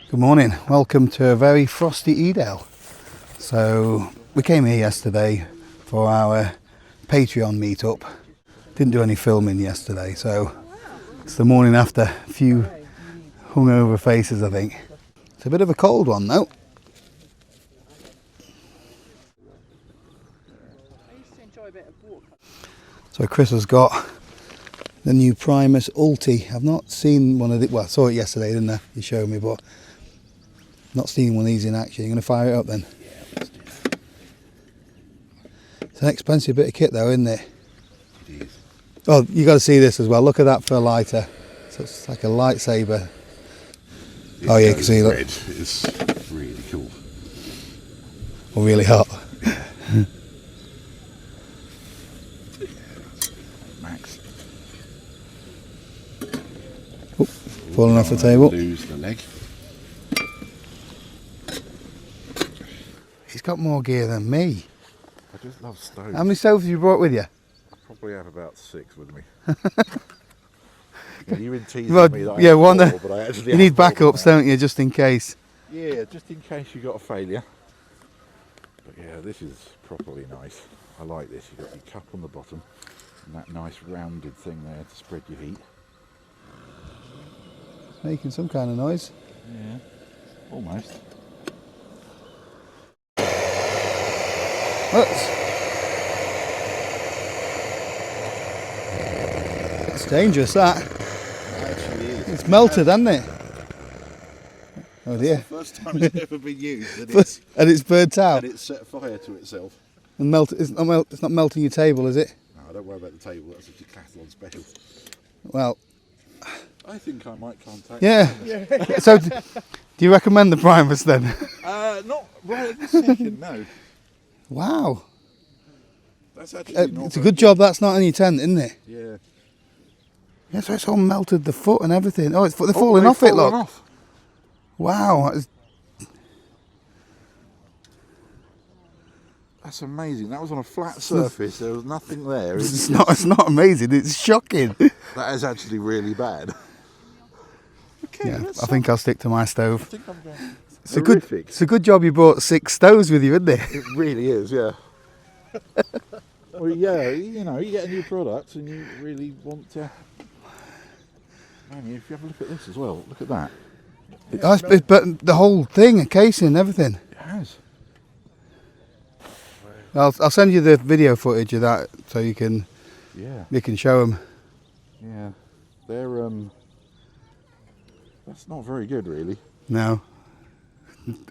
Good morning, welcome to a very frosty Edale. So we came here yesterday for our Patreon meetup. Didn't do any filming yesterday, so it's the morning after. A few hungover faces, I think. It's a bit of a cold one though. So Chris has got the new Primus Ulti. I've not seen one of the, well, I saw it yesterday, didn't I? You showed me, but not seen one of these in action. You're going to fire it up then? Yeah, let's do it. It's an expensive bit of kit though, isn't it? It is. Oh, you got to see this as well. Look at that for a lighter. So it's like a lightsaber. Oh yeah, you can see that. It's really cool. Or really hot. Max. Oh, falling off the table. Lose the leg. He's got more gear than me. I just love stoves. How many stoves have you brought with you? I probably have about 6 with me. Yeah, you've been teasing Well, me that yeah, I have one. 4, but I actually You need have 4 backups, don't you, just in case? Yeah, just in case you got a failure. But yeah, this is properly nice. I like this. You've got your cup on the bottom and that nice rounded thing there to spread your heat. It's making some kind of noise. Yeah, almost. It's dangerous, that. It actually is. It's melted, hasn't it? Oh dear. First time it's ever been used, And it's burnt out. and it's set fire to itself. And it's not melting your table, is it? No, don't worry about the table. That's a decathlon special. Well, I think I might contact. yeah. So, do you recommend the Primus then? Not right this second. No, Wow. that's actually not. It's a good job that's not in your tent, isn't it? Yeah. Yeah, so it's all melted the foot and everything. Oh, they're falling off it, look. Off. Wow. That's amazing. That was on a flat surface. There was nothing there. It's not amazing. It's shocking. That is actually really bad. Okay, Yeah, I think I'll stick to my stove. I think I'm going. It's a good job you brought 6 stoves with you, isn't it? It really is, yeah. Well, yeah, you know, you get a new product and you really want to. Man, if you have a look at this as well, look at that. But the whole thing, a casing and everything. It has. I'll send you the video footage of that so you can show them. Yeah, they're that's not very good, really. No,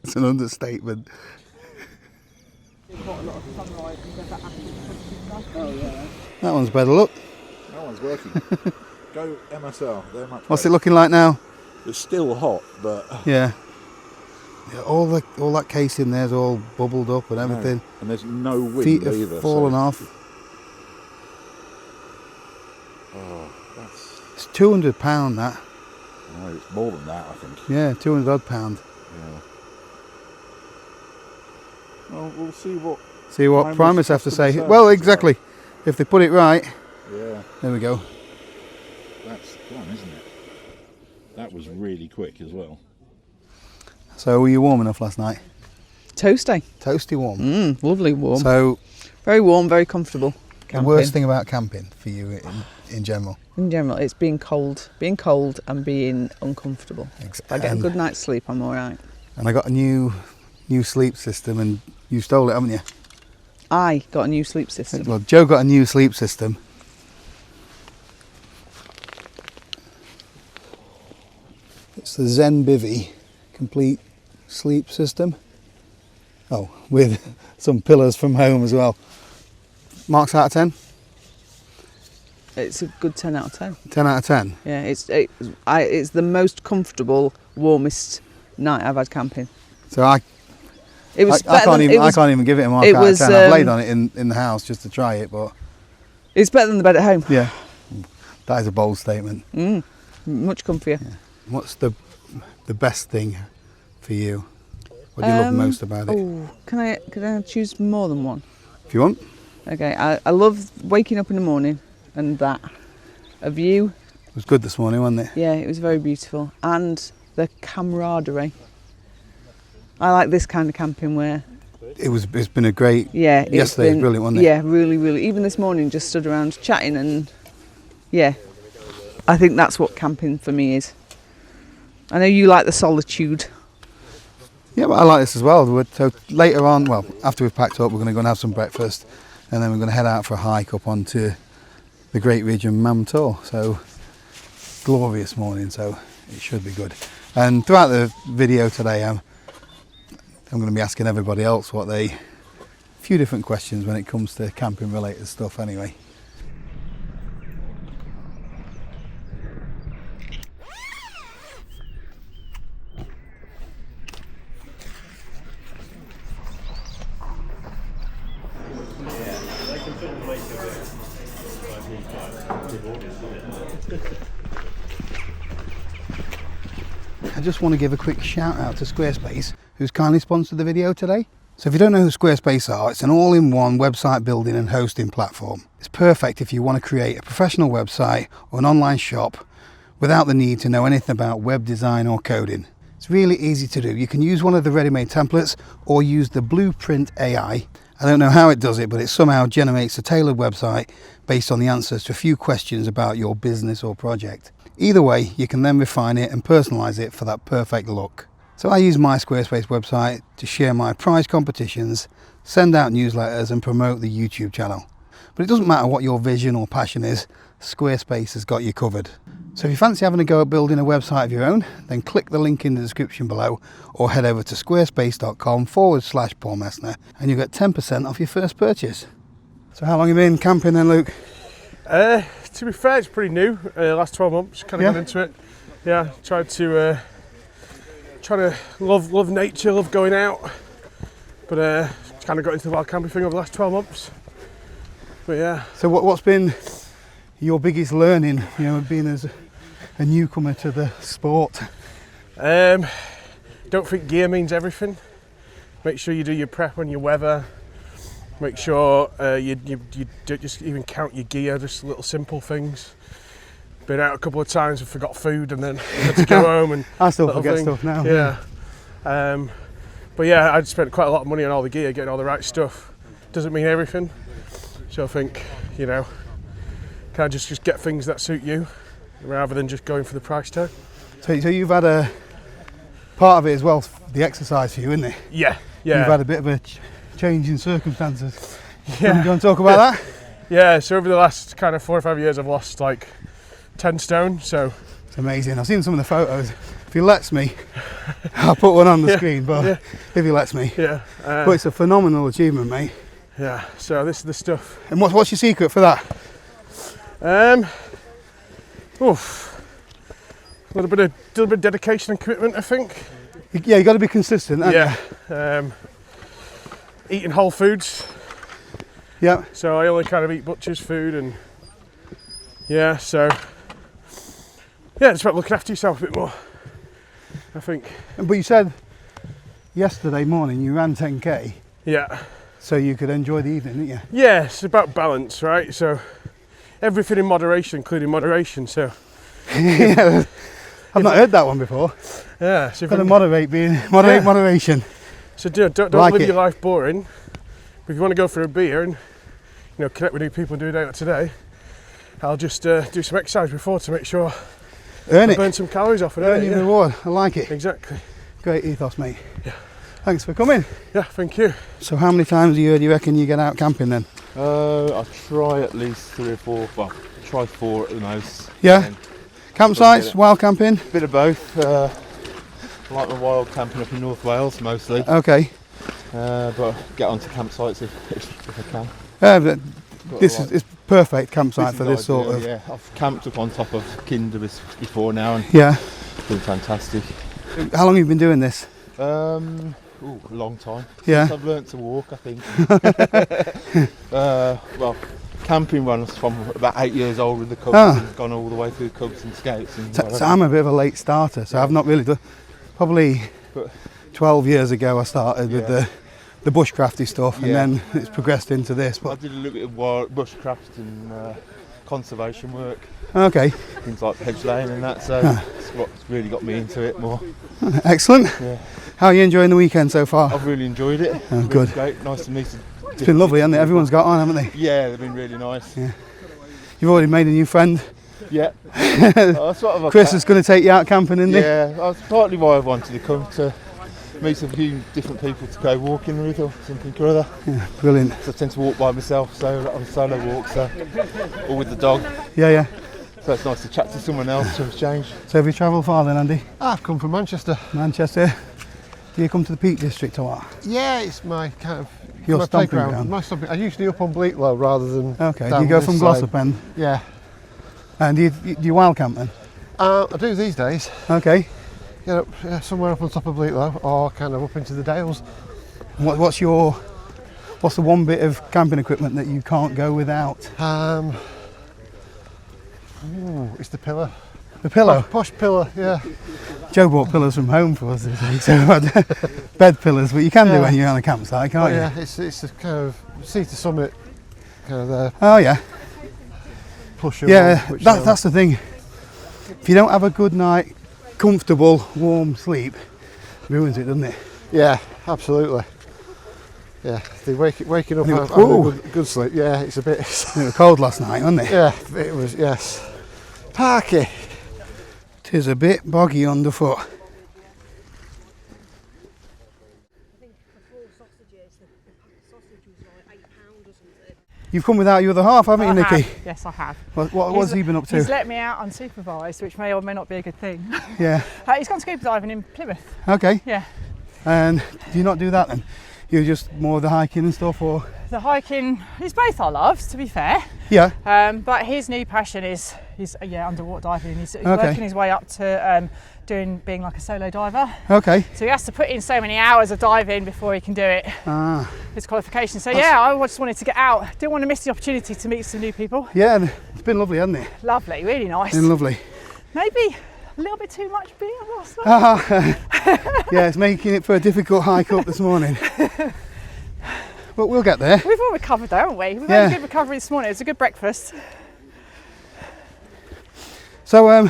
it's an understatement. That one's better. Look. That one's working. Go MSL. They're much. What's better. it looking like now? It's still hot, but Yeah, all that casing there's all bubbled up and everything. and there's no wind Feet either. have fallen so. off. Oh, that's. It's £200 that. No, it's more than that, I think. Yeah, £200 odd. Yeah. Well, we'll see what. See what Primus have to say. customer Well, service is exactly. like. If they put it right, Yeah, there we go. that's done, isn't it? That was really quick as well. So were you warm enough last night? Toasty. Toasty warm. Lovely warm. So Very warm, very comfortable. the Camping. worst thing about camping for you in general? In general, it's being cold and being uncomfortable. If I get a good night's sleep, I'm all right. And I got a new sleep system, and you stole it, haven't you? I got a new sleep system. Well, Joe got a new sleep system. It's the Zen Bivy complete sleep system. Oh, with some pillows from home as well. Marks out of 10? It's a good 10 out of 10. 10 out of 10? Yeah, it's the most comfortable, warmest night I've had camping. So I can't even give it a mark out of 10. I've laid on it in the house just to try it, but it's better than the bed at home. yeah, that is a bold statement. Much comfier. Yeah. What's the best thing for you? What do you love most about it? Oh, can I choose more than one? If you want. Okay, I love waking up in the morning and that. A view. It was good this morning, wasn't it? Yeah, it was very beautiful. And the camaraderie I like this kind of camping where It's been a great. yeah, Yesterday was brilliant, wasn't it? Yeah, really, really. Even this morning, just stood around chatting, and yeah, I think that's what camping for me is. I know you like the solitude. Yeah, but I like this as well. So later on, well, after we've packed up, we're going to go and have some breakfast, and then we're going to head out for a hike up onto the Great Ridge and Mam Tor. So glorious morning, so it should be good. And throughout the video today, I'm going to be asking everybody else a few different questions when it comes to camping related stuff anyway. I just want to give a quick shout out to Squarespace, who's kindly sponsored the video today. So if you don't know who Squarespace are, it's an all-in-one website building and hosting platform. It's perfect if you want to create a professional website or an online shop without the need to know anything about web design or coding. It's really easy to do. You can use one of the ready-made templates or use the Blueprint AI. I don't know how it does it, but it somehow generates a tailored website based on the answers to a few questions about your business or project. Either way, you can then refine it and personalize it for that perfect look. So I use my Squarespace website to share my prize competitions, send out newsletters and promote the YouTube channel. But it doesn't matter what your vision or passion is, Squarespace has got you covered. So if you fancy having a go at building a website of your own, then click the link in the description below or head over to squarespace.com/Paul Messner and you'll get 10% off your first purchase. So how long have you been camping then, Luke? To be fair, it's pretty new. Last 12 months, kind of got into it. Yeah, try to love nature, love going out. But kind of got into the wild camping thing over the last 12 months. But yeah. So what's been your biggest learning, being as a newcomer to the sport? Don't think gear means everything. Make sure you do your prep on your weather. Make sure you don't just even count your gear, just little simple things. Been out a couple of times and forgot food and then had to go home and I still forget stuff now. Yeah. But yeah, I'd spent quite a lot of money on all the gear, getting all the right stuff. Doesn't mean everything. So I think, kind of just get things that suit you rather than just going for the price tag. So you've had a part of it as well, the exercise for you, isn't it? Yeah. You've had a bit of a change in circumstances. Yeah. Do you want to talk about that? Yeah, so over the last kind of 4 or 5 years I've lost like 10 stone, so. It's amazing. I've seen some of the photos. If he lets me, I'll put one on the screen, but if he lets me. Yeah. But it's a phenomenal achievement, mate. Yeah, so this is the stuff. And what's your secret for that? A little bit of dedication and commitment, I think. Yeah, you got to be consistent, haven't you? Eating whole foods. Yeah. So I only kind of eat butcher's food and it's about looking after yourself a bit more, I think. But you said yesterday morning you ran 10k. Yeah. So you could enjoy the evening, didn't you? Yeah, it's about balance, right? So everything in moderation, including moderation. So yeah, I've not heard that one before. Yeah, so got to moderation. So don't like live it. your life boring. But if you want to go for a beer and connect with new people and do a day like today, I'll just do some exercise before to make sure burn some calories off and earn your reward. I like it. Exactly. Great ethos, mate. Yeah. Thanks for coming. Yeah, thank you. So how many times a year do you reckon you get out camping then? I try at least 3 or 4. Well, try 4 at the most. Yeah. Campsites, wild camping? Bit of both. I like my wild camping up in North Wales mostly. Okay. But get onto campsites if I can. But it's perfect campsite for this ideal, sort of. Yeah, I've camped up on top of Kinder before now and it's been fantastic. How long have you been doing this? A long time. Yeah. Since I've learnt to walk, I think. Well, camping runs from about 8 years old with the cubs and gone all the way through Cubs and Scouts. And so I'm a bit of a late starter, so I've not really done. Probably 12 years ago I started with the bushcrafty stuff, and then it's progressed into this. But I did a little bit of bushcraft and conservation work. Okay. Things like hedge laying and that, so it's what's really got me into it more. Excellent. Yeah. How are you enjoying the weekend so far? I've really enjoyed it. Oh, Really good. great. Nice to meet. It's been lovely, hasn't it? Everyone's got on, haven't they? Yeah, they've been really nice. Yeah. You've already made a new friend. Yeah. That's sort of a Chris is going to take you out camping, isn't he? Yeah, that's partly why I wanted to come, to meet a few different people to go walking with or something or other. Yeah, brilliant. So I tend to walk by myself, so a lot of solo walks, or with the dog. Yeah, yeah. So it's nice to chat to someone else for a change. So have you travelled far then, Andy? I've come from Manchester. Manchester. Do you come to the Peak District or what? Yeah, it's my kind of Your my stomping playground. ground? My stomping. I'm usually up on Bleaklow rather than. Okay. Do down you go this from side. Glossop End? Yeah, And do you wild camp then? I do these days. Okay. Get up somewhere up on top of Bleaklow, or kind of up into the Dales. What's the one bit of camping equipment that you can't go without? It's the pillar. The pillow. Posh pillar. Yeah. Joe bought pillows from home for us this week, so I had bed pillows, but you can do Yeah. when you're on a campsite, can't you? Yeah, it's a kind of sea to summit kind of there. Oh yeah. Push your Yeah, one, which that's the thing. If you don't have a good night, comfortable, warm sleep, it ruins it, doesn't it? Yeah, absolutely. Yeah, waking up And it and was- having a good sleep. Yeah, it's a bit. It was cold last night, wasn't it? Yeah, it was. Yes. Parky. 'Tis a bit boggy underfoot. You've come without your other half, haven't you, Nikki? Yes, I have. What's he been up He's to? let me out unsupervised, which may or may not be a good thing. Yeah. He's gone scuba diving in Plymouth. Okay. Yeah. And do you not do that then? You're just more the hiking and stuff, or? The hiking is both our loves, to be fair. Yeah. But his new passion is underwater diving. He's working his way up to being like a solo diver. Okay. So he has to put in so many hours of diving before he can do it. Ah. His qualification. So yeah, I just wanted to get out. Didn't want to miss the opportunity to meet some new people. Yeah, and it's been lovely, hasn't it? Lovely, really nice. Been lovely. Maybe a little bit too much beer last night. Yeah, it's making it for a difficult hike up this morning. But we'll get there. We've all recovered though, haven't we? We've Yeah. had a good recovery this morning. It was a good breakfast. So,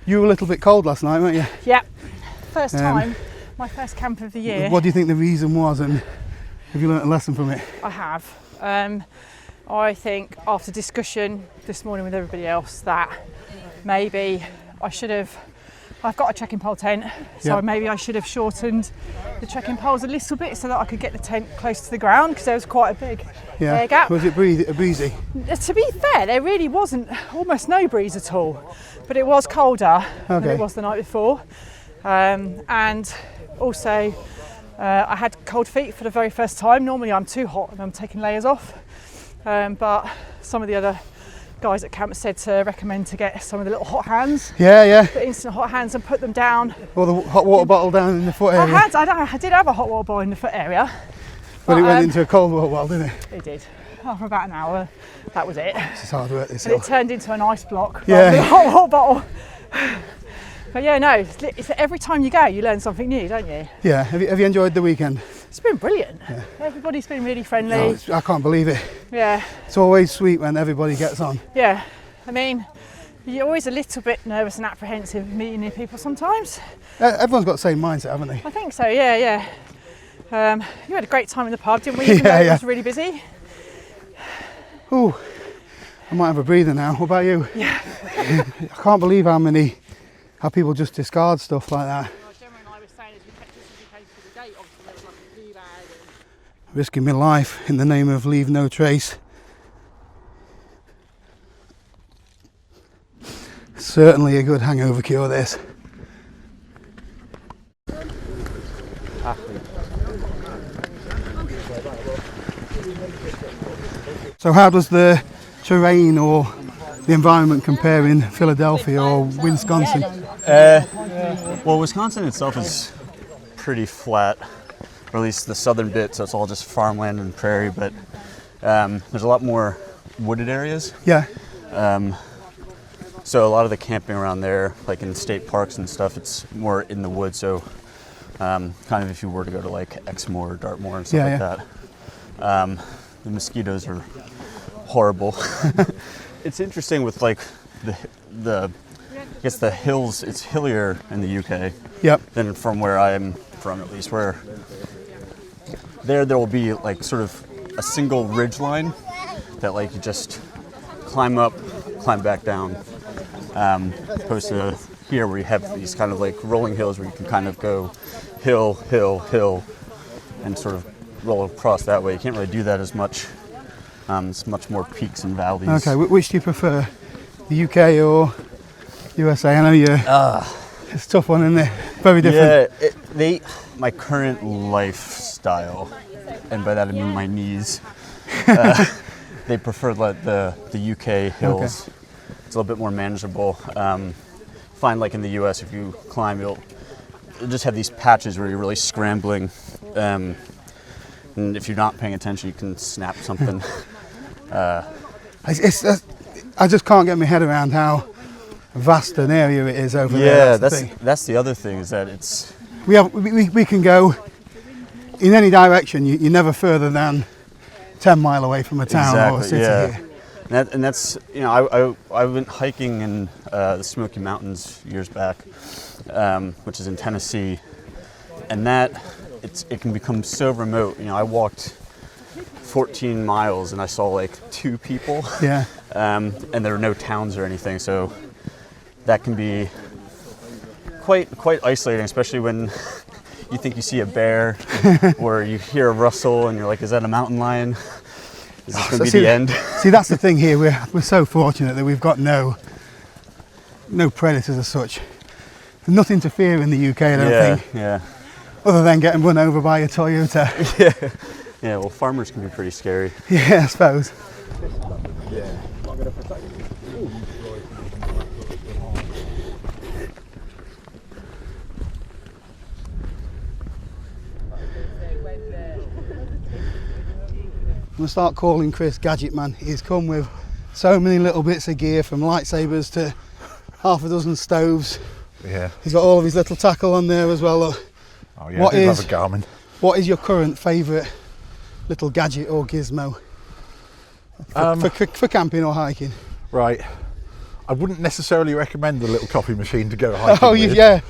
you were a little bit cold last night, weren't you? Yeah. First time, my first camp of the year. What do you think the reason was, and have you learnt a lesson from it? I have. I think after discussion this morning with everybody else that maybe I've got a trekking pole tent, so Yep. maybe I should have shortened the trekking poles a little bit so that I could get the tent close to the ground, because there was quite a big air gap. Was it breezy? To be fair, there really wasn't almost no breeze at all, but it was colder than Okay. it was the night before. And also, I had cold feet for the very first time. Normally I'm too hot and I'm taking layers off, but some of the other guys at camp said to recommend to get some of the little hot hands, Yeah. the instant hot hands, and put them down. Or the hot water bottle down in the foot area. I did have a hot water bottle in the foot area. But it went into a cold water bottle, didn't it? It did. For about an hour, that was it. It's hard work, this And hill. it turned into an ice block Yeah. rather than a hot water bottle. But yeah, no, it's every time you go, you learn something new, don't you? Yeah. Have you enjoyed the weekend? It's been brilliant. Everybody's been really friendly. Oh, I can't believe it. Yeah, It's always sweet when everybody gets on. yeah. I mean, you're always a little bit nervous and apprehensive meeting new people sometimes. Everyone's got the same mindset, haven't they? I think so, yeah. You had a great time in the pub, didn't we? Even though it was really busy. Ooh, I might have a breather now. What about you? Yeah. I can't believe how people just discard stuff like that. Gemma and I were saying as we came to the gate, obviously there was like a pee bag. Risking my life in the name of leave no trace. Certainly a good hangover cure, this. So how does the terrain or the environment compare in Philadelphia or Wisconsin? Well, Wisconsin itself is pretty flat, or at least the southern bit, so it's all just farmland and prairie, but there's a lot more wooded areas. Yeah, So a lot of the camping around there, like in state parks and stuff, it's more in the woods, so kind of if you were to go to like Exmoor or Dartmoor and stuff like that. The mosquitoes are horrible. It's interesting with like the I guess the hills, it's hillier in the UK yep. than from where I am from, at least, where there will be like sort of a single ridge line that like you just climb up, climb back down, opposed to here where you have these kind of like rolling hills where you can kind of go hill, hill, hill, and sort of roll across that way. You can't really do that as much. It's much more peaks and valleys. Okay, which do you prefer, the UK or USA? I know it's a tough one, isn't it? Very different. Yeah, my current lifestyle, and by that I mean my knees, they prefer the UK hills. Okay. It's a little bit more manageable. Find like in the US, if you climb, you'll just have these patches where you're really scrambling, and if you're not paying attention, you can snap something. I just can't get my head around how vast an area it is over there. Yeah, that's the other thing, is that it's we can go in any direction. You're never further than 10 mile away from a town or a city. Yeah. And that's, you know, I went hiking in the Smoky Mountains years back, which is in Tennessee, and it can become so remote. You know, I walked 14 miles and I saw like 2 people. Yeah. And there are no towns or anything, so that can be quite isolating, especially when you think you see a bear or you hear a rustle and you're like, is that a mountain lion? Is this going to be the end? See, that's the thing here. We're so fortunate that we've got no predators as such. There's nothing to fear in the UK, I don't think. Yeah. Other than getting run over by a Toyota. Yeah. Yeah. Well, farmers can be pretty scary. Yeah, I suppose. I'm going to start calling Chris Gadget Man. He's come with so many little bits of gear, from lightsabers to half a dozen stoves. Yeah. He's got all of his little tackle on there as well. Look. Oh yeah, I do love a Garmin. What is your current favourite little gadget or gizmo for camping or hiking? Right. I wouldn't necessarily recommend the little coffee machine to go hiking with. Yeah.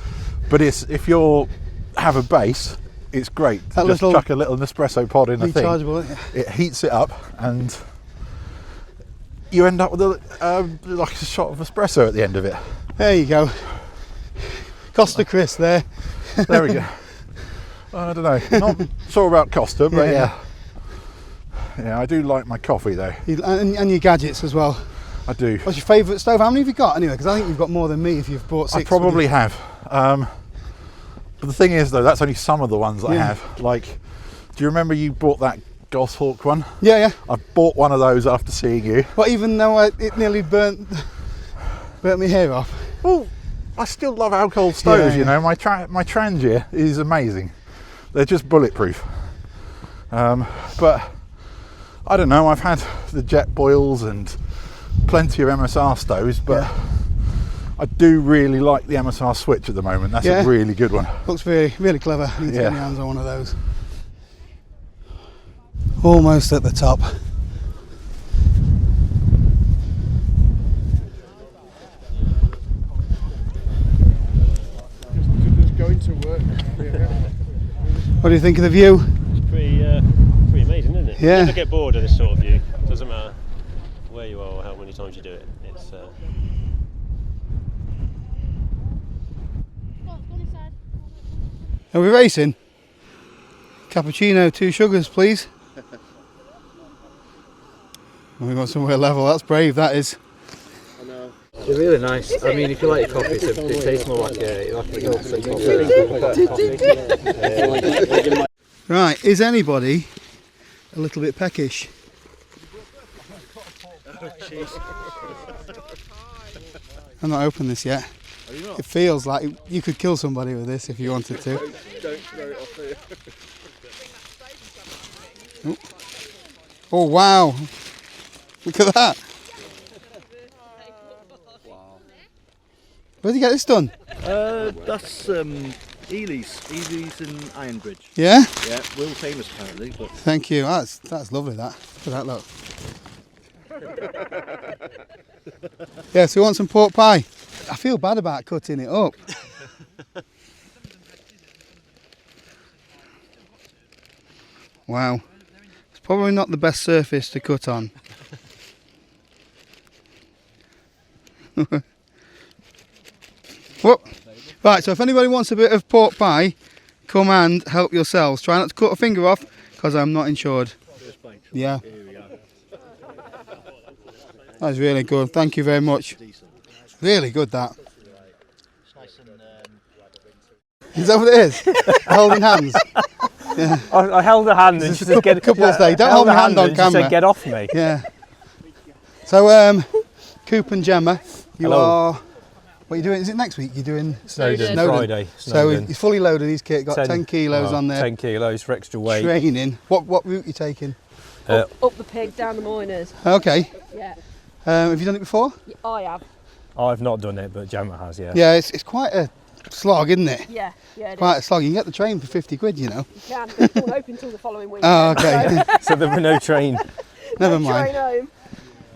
But if you have a base, it's great. Just chuck a little Nespresso pod in a thing. Rechargeable, It heats it up, and you end up with like a shot of espresso at the end of it. There you go. Costa Chris there. There we go. I don't know. Not sure about Costa, but yeah. Yeah, I do like my coffee though. And your gadgets as well. I do. What's your favourite stove? How many have you got anyway? Because I think you've got more than me if you've bought 6. I probably have. But the thing is though, that's only some of the ones that I have. Like, do you remember you bought that Goshawk one? Yeah. I bought one of those after seeing you. Well, even though it nearly burnt my hair off. Well, I still love alcohol stoves, you know. My Trangia is amazing. They're just bulletproof. But I don't know, I've had the Jet Boils and plenty of MSR stoves, but I do really like the MSR Switch at the moment. That's a really good one. Looks really, really clever. I need to get my hands on one of those. Almost at the top. Just going to work. What do you think of the view? It's pretty amazing, isn't it? Yeah. You never get bored of this sort of view. Doesn't matter where you are or how many times you do it. It's Are we racing? Cappuccino, 2 sugars, please. We want somewhere level. That's brave, that is. They're really nice. I mean, if you like your coffee, it tastes more like a coffee. Right, is anybody a little bit peckish? I'm not opened this yet. It feels like you could kill somebody with this if you wanted to. Don't throw it off here. Oh wow! Look at that! Wow. Where did you get this done? That's Ely's in Ironbridge. Yeah? Yeah, world famous apparently. But Thank you. That's lovely. That. Look at that look. Yeah. So you want some pork pie? I feel bad about cutting it up. Wow. It's probably not the best surface to cut on. Whoop. Right, so if anybody wants a bit of pork pie, come and help yourselves. Try not to cut a finger off, because I'm not insured. Yeah. That's really good. Thank you very much. Really good, that. Is that what it is? Holding hands? Yeah. I held her hand and she said, couples day. Don't hold my hand on camera. She said, get off me. Yeah. So, Coop and Gemma, you are... What are you doing? Is it next week? You're doing Snowdon. Friday. So he's fully loaded. He's got 10 kilos on there. 10 kilos for extra weight. Training. What route are you taking? Up the pig, down the Moyners. Okay. Yeah. Have you done it before? I have. I've not done it, but Gemma has, yeah. Yeah, it's quite a slog, isn't it? Yeah, yeah. It's quite a slog. You can get the train for 50 quid, you know. You can, but it won't open until the following week. Oh, okay. So there were no train. Never mind. Train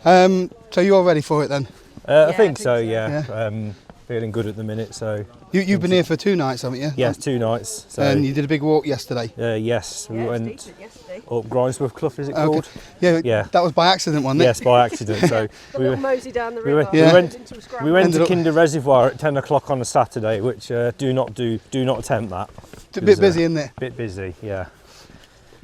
home. So you're ready for it then? I think so, yeah. Feeling good at the minute, so... You've been here for 2 nights, haven't you? Yes, 2 nights. So. And you did a big walk yesterday? Yes, we went up Grimesworth Clough, is it called? Yeah, that was by accident, wasn't it? Yes, by accident. So we mosey down the river. We went to Kinder Reservoir at 10 o'clock on a Saturday, which do not attempt that. It's a bit busy, isn't it? Bit busy, yeah.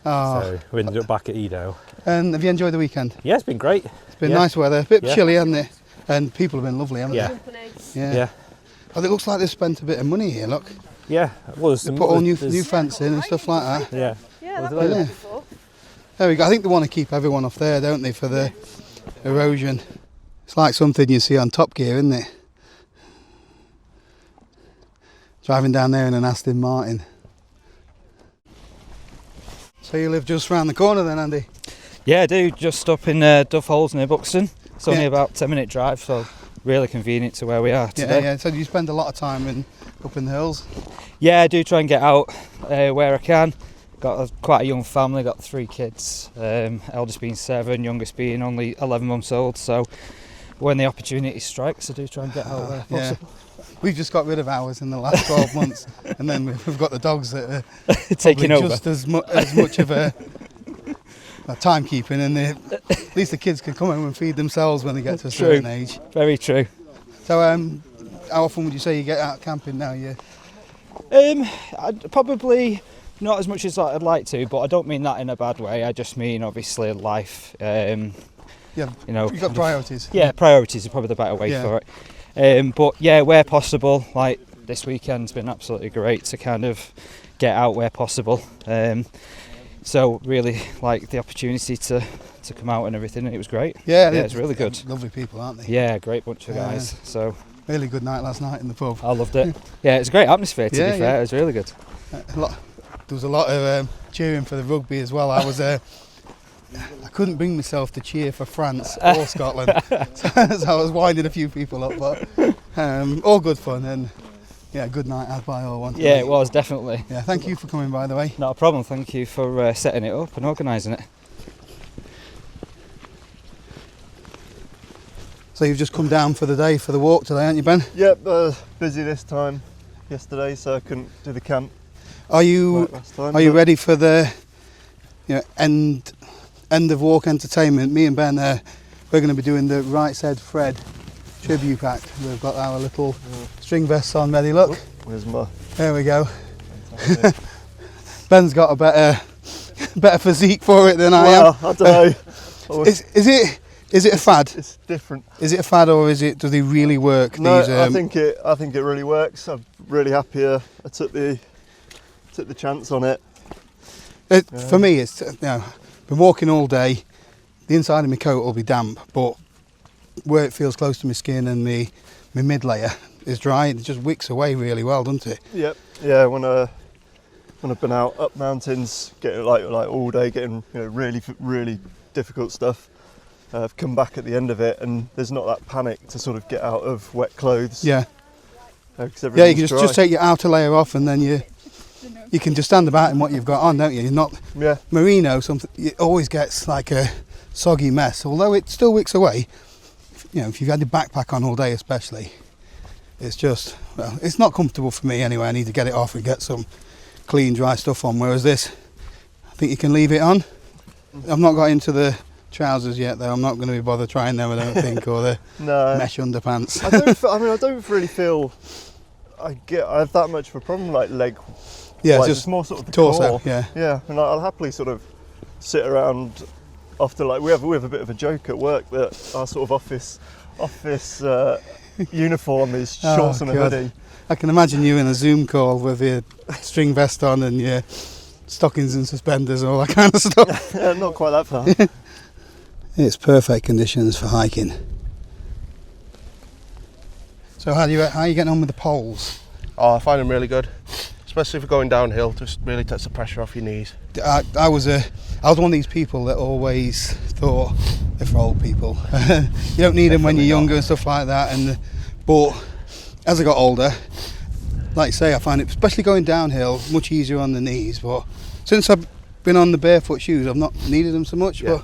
Oh. So we ended up back at Edale. And have you enjoyed the weekend? Yeah, it's been great. It's been nice weather, a bit chilly, hasn't it? And people have been lovely, haven't they? Yeah. Oh, it looks like they've spent a bit of money here, look. Yeah, well, they put all new fencing and stuff like that. Yeah. There we go. I think they want to keep everyone off there, don't they, for the erosion. It's like something you see on Top Gear, isn't it? Driving down there in an Aston Martin. So you live just round the corner then, Andy? Yeah, I do, just up in Duff Holes near Buxton. It's only about a 10-minute drive, so really convenient to where we are today. Yeah, so you spend a lot of time up in the hills? Yeah, I do try and get out where I can. Got quite a young family, got 3 kids, eldest being 7, youngest being only 11 months old, so when the opportunity strikes I do try and get out where possible. We've just got rid of ours in the last 12 months and then we've got the dogs that are taking over just as much of a timekeeping, and at least the kids can come home and feed themselves when they get to a certain age. Very true. So how often would you say you get out camping now? I'd probably not as much as I'd like to, but I don't mean that in a bad way. I just mean obviously life. You've got priorities. Yeah, priorities are probably the better way for it. But yeah, where possible, like this weekend's been absolutely great to kind of get out where possible. So really like the opportunity to come out and everything, and it was great. Yeah, it's really good. Lovely people, aren't they? Yeah, great bunch of guys. So really good night last night in the pub. I loved it. Yeah, it was a great atmosphere to be fair. It was really good. There was a lot of cheering for the rugby as well. I couldn't bring myself to cheer for France or Scotland, so I was winding a few people up, but all good fun, and good night as by all one. Yeah, it was definitely. Yeah, thank you for coming, by the way. Not a problem. Thank you for setting it up and organising it. So you've just come down for the day for the walk today, haven't you, Ben? Yep, busy this time yesterday, so I couldn't do the camp. Are you ready for the end of walk entertainment? Me and Ben, we're going to be doing the Right Said Fred tribute act. We've got our little string vests on ready. Look, where's my? There we go. Ben's got a better physique for it than I am. I don't know. Is it a fad? It's different. Is it a fad, or does it really work? No, I think it really works. I'm really happy I took the chance on it. For me, it's been walking all day. The inside of my coat will be damp, but where it feels close to my skin and my mid layer is dry, it just wicks away really well, doesn't it? Yep. Yeah. When I've been out up mountains, getting like all day, getting really difficult stuff. I've come back at the end of it, and there's not that panic to sort of get out of wet clothes. Yeah. You can just take your outer layer off, and then you can just stand about in what you've got on, don't you? You're not merino. Something it always gets like a soggy mess. Although it still wicks away. If you've had your backpack on all day, especially, it's just it's not comfortable for me anyway. I need to get it off and get some clean, dry stuff on. Whereas this, think you can leave it on. I've not got into the trousers yet, though. I'm not going to be bothered trying them, I don't think, or the mesh underpants. I don't really feel I have that much of a problem like leg. Yeah, like, just more sort of the torso. core. Yeah, and I'll happily sort of sit around after like we have a bit of a joke at work that our sort of office uniform is shorts and a hoodie. I can imagine you in a Zoom call with your string vest on and your stockings and suspenders and all that kind of stuff. Not quite that far. It's perfect conditions for hiking. So how are you getting on with the poles? Oh, I find them really good, especially if you're going downhill. Just really takes the pressure off your knees. I was one of these people that always thought they're for old people. You don't need them when you're younger and stuff like that. But as I got older, like I say, I find it, especially going downhill, much easier on the knees. But since I've been on the barefoot shoes, I've not needed them so much. Yeah.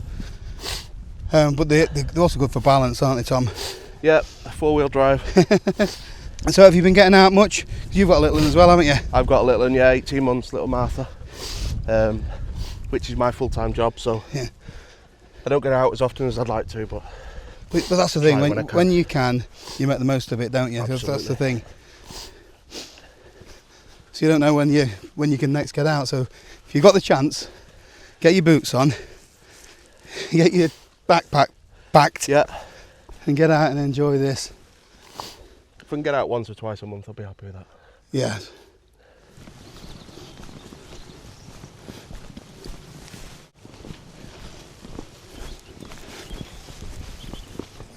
But they're also good for balance, aren't they, Tom? Yeah, 4-wheel drive. So have you been getting out much? 'Cause you've got a little one as well, haven't you? I've got a little one, 18 months, little Martha, which is my full-time job. So I don't get out as often as I'd like to, but that's the thing. When you can, you make the most of it, don't you? Because that's the thing. So you don't know when you can next get out. So if you've got the chance, get your boots on, get your backpack packed, and get out and enjoy this. If we can get out once or twice a month, I'll be happy with that. Yeah.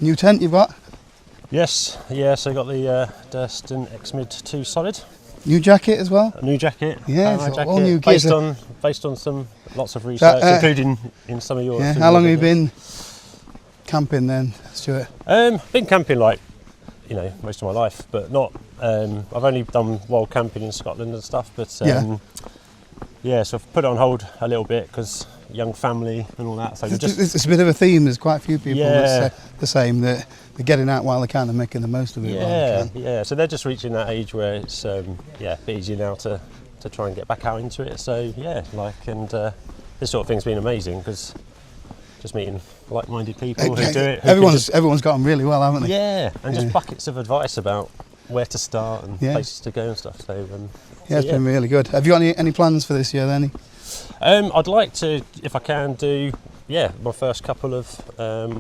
New tent you've got? Yes, so I got the Durston X-Mid 2 Solid. New jacket as well? A new jacket. Yeah, jacket, all new gear. Based on lots of research, including in some of yours. Yeah. How long have you been camping then, Stuart? Been camping most of my life, but not. I've only done wild camping in Scotland and stuff, but so I've put it on hold a little bit because young family and all that. So it's a bit of a theme. There's quite a few people that say the same, that they're getting out while they can and making the most of it. Yeah. So they're just reaching that age where it's a bit easier now to try and get back out into it. So this sort of thing's been amazing because just meeting like-minded people who do it. Everyone's got on really well, haven't they? Yeah, and just buckets of advice about where to start and places to go and stuff. So it's been really good. Have you got any plans for this year then? I'd like to, if I can, do my first couple of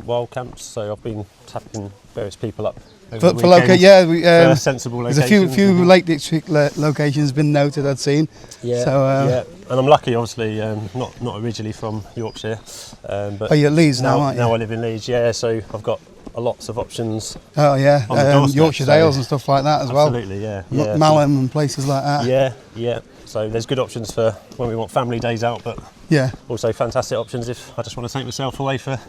wild camps. So I've been tapping various people up over the weekend for sensible locations. There's a few Lake District locations been noted, I'd seen. And I'm lucky, obviously, not originally from Yorkshire. But you're at Leeds now, aren't you? Now I live in Leeds, so I've got lots of options. Oh yeah, Yorkshire Dales and stuff like that as well. Absolutely, yeah. Malham and places like that. Yeah. So there's good options for when we want family days out, but also fantastic options if I just want to take myself away for a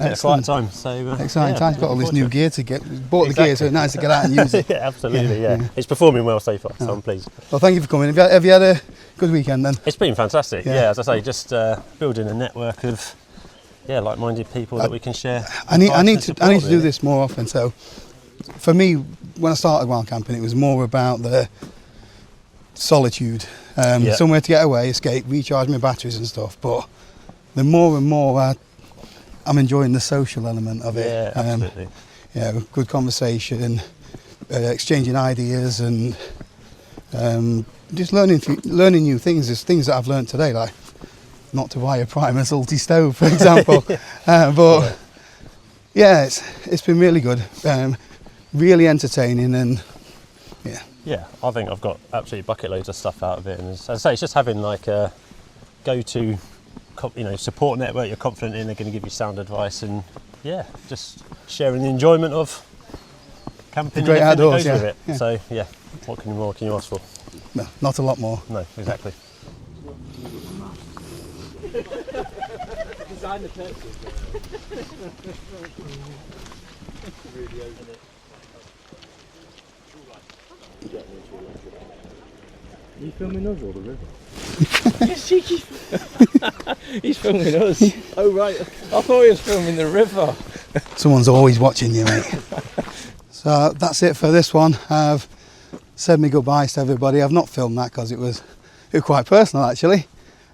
bit of quiet time. So exciting times. Got all this new gear to get. Bought the gear, so it's nice to get out and use it. Yeah, absolutely. Yeah. It's performing well so far, so I'm pleased. Well, thank you for coming. Have you had a good weekend then? It's been fantastic. Yeah, as I say, just building a network of like-minded people that we can share. I need to do this more often. So for me, when I started wild camping, it was more about the solitude, somewhere to get away, escape, recharge my batteries and stuff. But the more and more I'm enjoying the social element of it. Yeah, absolutely. Good conversation, exchanging ideas, and just learning new things. There's things that I've learned today, like not to buy a Primus salty stove, for example. It's been really good, really entertaining, and yeah, I think I've got absolutely bucket loads of stuff out of it. And as I say, it's just having like a go-to, support network you're confident in. They're going to give you sound advice, and just sharing the enjoyment of camping. The great outdoors, with it. So what more can you ask for? No, not a lot more. No, exactly. Design the purchase. Are you filming us or the river? Yes, cheeky. He's filming us. Oh right, I thought he was filming the river. Someone's always watching you, mate. So that's it for this one. I've said my goodbyes to everybody. I've not filmed that because it was quite personal actually.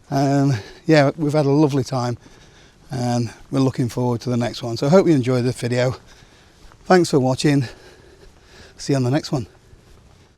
Yeah, we've had a lovely time and we're looking forward to the next one. So I hope you enjoyed the video. Thanks for watching. See you on the next one.